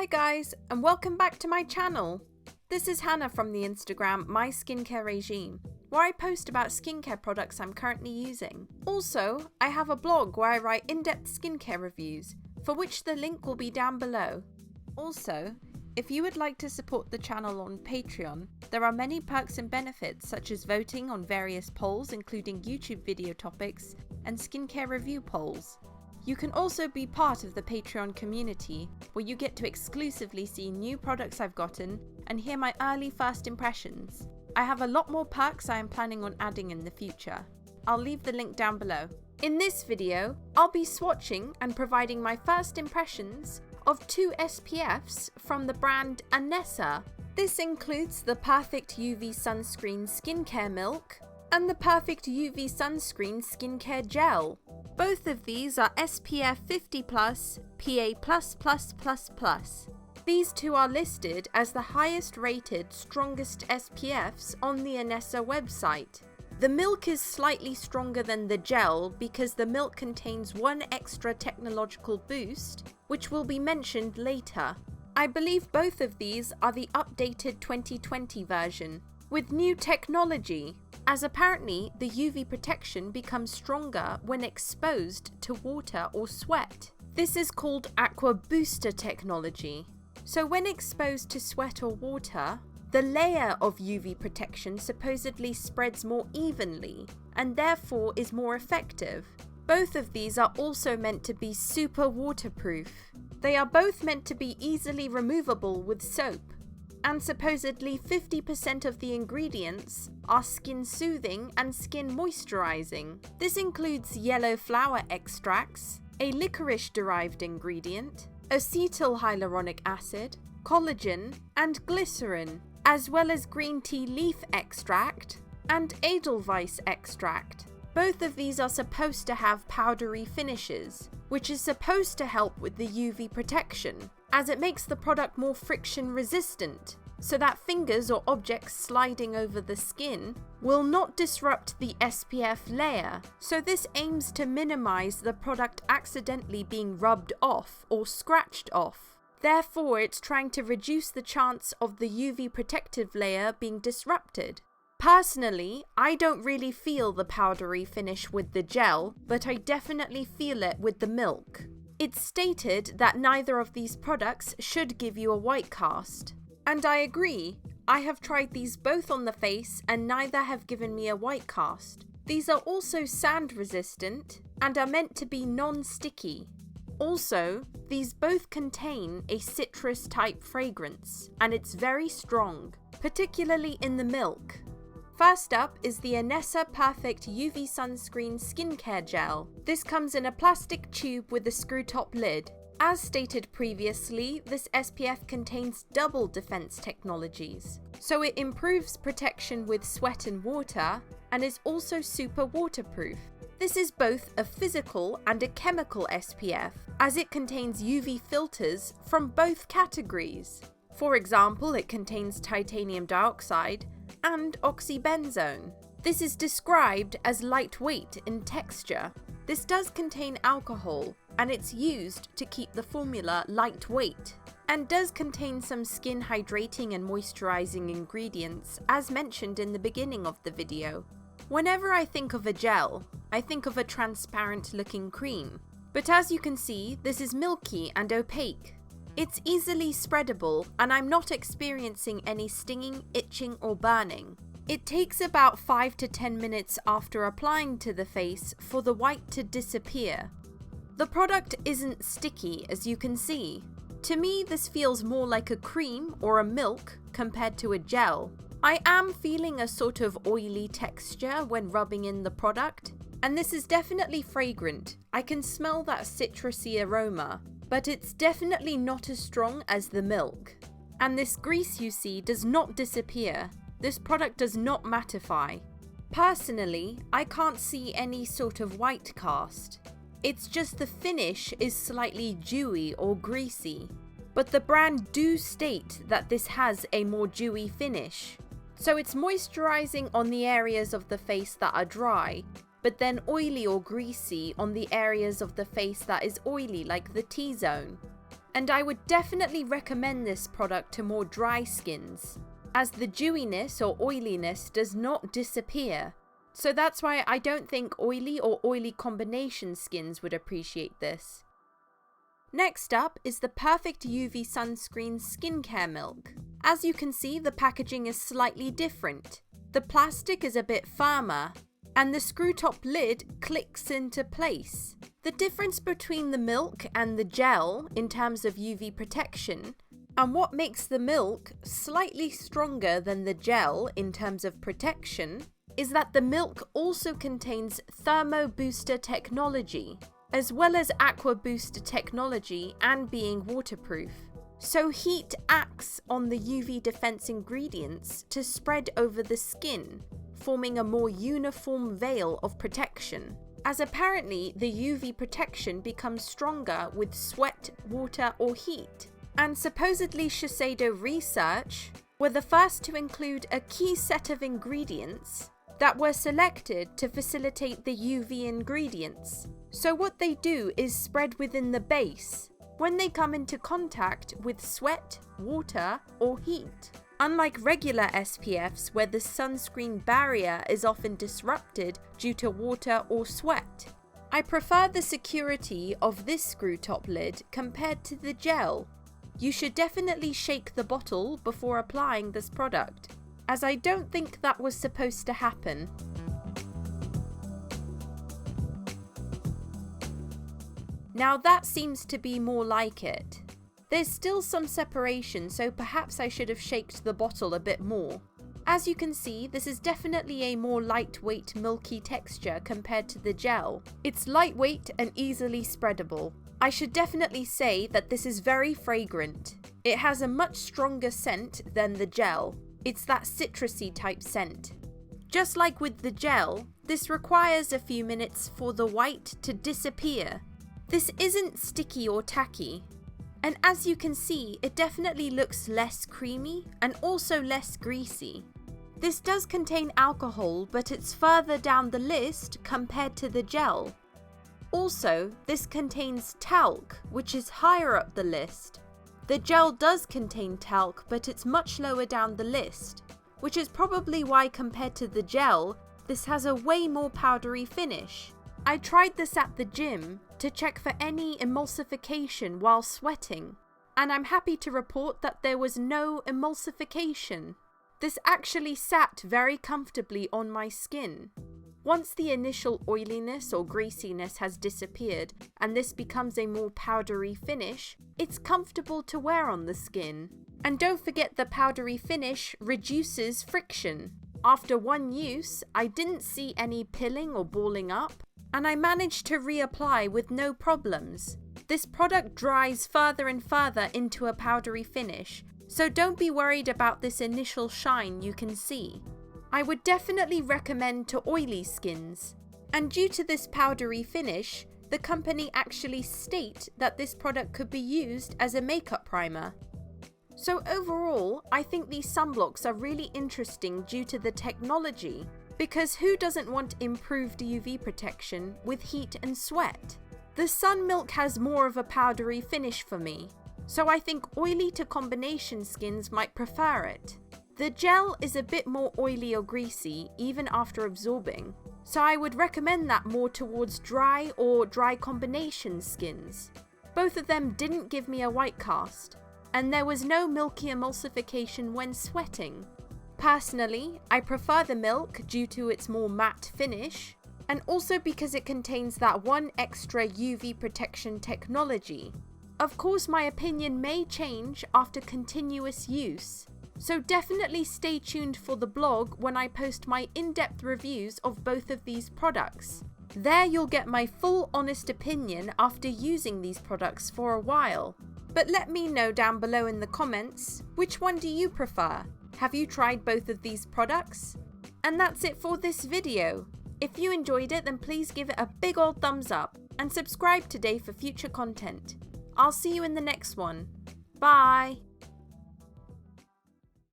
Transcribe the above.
Hi guys, and welcome back to my channel. This is Hannah from the Instagram My Skincare Regime, where I post about skincare products I'm currently using. Also, I have a blog where I write in-depth skincare reviews, for which the link will be down below. Also, if you would like to support the channel on Patreon, there are many perks and benefits such as voting on various polls including YouTube video topics and skincare review polls. You can also be part of the Patreon community, where you get to exclusively see new products I've gotten and hear my early first impressions. I have a lot more perks I am planning on adding in the future. I'll leave the link down below. In this video, I'll be swatching and providing my first impressions of two SPFs from the brand Anessa. This includes the Perfect UV Sunscreen Skincare Milk and the Perfect UV Sunscreen Skincare Gel. Both of these are SPF50+, PA++++. These two are listed as the highest rated, strongest SPFs on the Anessa website. The milk is slightly stronger than the gel because the milk contains one extra technological boost, which will be mentioned later. I believe both of these are the updated 2020 version, with new technology, as apparently the UV protection becomes stronger when exposed to water or sweat. This is called Aqua Booster technology. So when exposed to sweat or water, the layer of UV protection supposedly spreads more evenly and therefore is more effective. Both of these are also meant to be super waterproof. They are both meant to be easily removable with soap. And supposedly 50% of the ingredients are skin soothing and skin moisturizing. This includes yellow flower extracts, a licorice derived ingredient, acetyl hyaluronic acid, collagen, and glycerin, as well as green tea leaf extract and edelweiss extract. Both of these are supposed to have powdery finishes, which is supposed to help with the UV protection, as it makes the product more friction resistant, so that fingers or objects sliding over the skin will not disrupt the SPF layer. So this aims to minimize the product accidentally being rubbed off or scratched off. Therefore, it's trying to reduce the chance of the UV protective layer being disrupted. Personally, I don't really feel the powdery finish with the gel, but I definitely feel it with the milk. It's stated that neither of these products should give you a white cast. And I agree. I have tried these both on the face and neither have given me a white cast. These are also sand resistant and are meant to be non-sticky. Also, these both contain a citrus type fragrance and it's very strong, particularly in the milk. First up is the Anessa Perfect UV Sunscreen Skincare Gel. This comes in a plastic tube with a screw top lid. As stated previously, this SPF contains double defense technologies. So it improves protection with sweat and water and is also super waterproof. This is both a physical and a chemical SPF, as it contains UV filters from both categories. For example, it contains titanium dioxide and oxybenzone. This is described as lightweight in texture. This does contain alcohol, and it's used to keep the formula lightweight, and does contain some skin hydrating and moisturizing ingredients, as mentioned in the beginning of the video. Whenever I think of a gel, I think of a transparent looking cream. But as you can see, this is milky and opaque. It's easily spreadable, and I'm not experiencing any stinging, itching, or burning. It takes about 5 to 10 minutes after applying to the face for the white to disappear. The product isn't sticky, as you can see. To me, this feels more like a cream or a milk compared to a gel. I am feeling a sort of oily texture when rubbing in the product, and this is definitely fragrant. I can smell that citrusy aroma, but it's definitely not as strong as the milk. And this grease you see does not disappear. This product does not mattify. Personally, I can't see any sort of white cast. It's just the finish is slightly dewy or greasy. But the brand do state that this has a more dewy finish. So it's moisturizing on the areas of the face that are dry, but then oily or greasy on the areas of the face that is oily, like the T-zone. And I would definitely recommend this product to more dry skins, as the dewiness or oiliness does not disappear. So that's why I don't think oily or oily combination skins would appreciate this. Next up is the Perfect UV Sunscreen Skincare Milk. As you can see, the packaging is slightly different. The plastic is a bit firmer, and the screw top lid clicks into place. The difference between the milk and the gel in terms of UV protection, and what makes the milk slightly stronger than the gel in terms of protection, is that the milk also contains thermo booster technology, as well as aqua booster technology and being waterproof. So heat acts on the UV defense ingredients to spread over the skin, forming a more uniform veil of protection, as apparently the UV protection becomes stronger with sweat, water or heat. And supposedly Shiseido research were the first to include a key set of ingredients that were selected to facilitate the UV ingredients. So what they do is spread within the base when they come into contact with sweat, water or heat. Unlike regular SPFs where the sunscreen barrier is often disrupted due to water or sweat. I prefer the security of this screw top lid compared to the gel. You should definitely shake the bottle before applying this product, as I don't think that was supposed to happen. Now that seems to be more like it. There's still some separation, so perhaps I should have shaked the bottle a bit more. As you can see, this is definitely a more lightweight milky texture compared to the gel. It's lightweight and easily spreadable. I should definitely say that this is very fragrant. It has a much stronger scent than the gel. It's that citrusy type scent. Just like with the gel, this requires a few minutes for the white to disappear. This isn't sticky or tacky. And as you can see, it definitely looks less creamy and also less greasy. This does contain alcohol, but it's further down the list compared to the gel. Also, this contains talc, which is higher up the list. The gel does contain talc, but it's much lower down the list, which is probably why compared to the gel, this has a way more powdery finish. I tried this at the gym to check for any emulsification while sweating, and I'm happy to report that there was no emulsification. This actually sat very comfortably on my skin. Once the initial oiliness or greasiness has disappeared and this becomes a more powdery finish, it's comfortable to wear on the skin. And don't forget the powdery finish reduces friction. After one use, I didn't see any pilling or balling up, and I managed to reapply with no problems. This product dries further and further into a powdery finish, so don't be worried about this initial shine you can see. I would definitely recommend to oily skins. And due to this powdery finish, the company actually state that this product could be used as a makeup primer. So overall, I think these sunblocks are really interesting due to the technology, because who doesn't want improved UV protection with heat and sweat? The Sun Milk has more of a powdery finish for me, so I think oily to combination skins might prefer it. The gel is a bit more oily or greasy even after absorbing, so I would recommend that more towards dry or dry combination skins. Both of them didn't give me a white cast, and there was no milky emulsification when sweating. Personally, I prefer the milk due to its more matte finish, and also because it contains that one extra UV protection technology. Of course, my opinion may change after continuous use, so definitely stay tuned for the blog when I post my in-depth reviews of both of these products. There you'll get my full honest opinion after using these products for a while. But let me know down below in the comments, which one do you prefer? Have you tried both of these products? And that's it for this video. If you enjoyed it, then please give it a big old thumbs up and subscribe today for future content. I'll see you in the next one. Bye!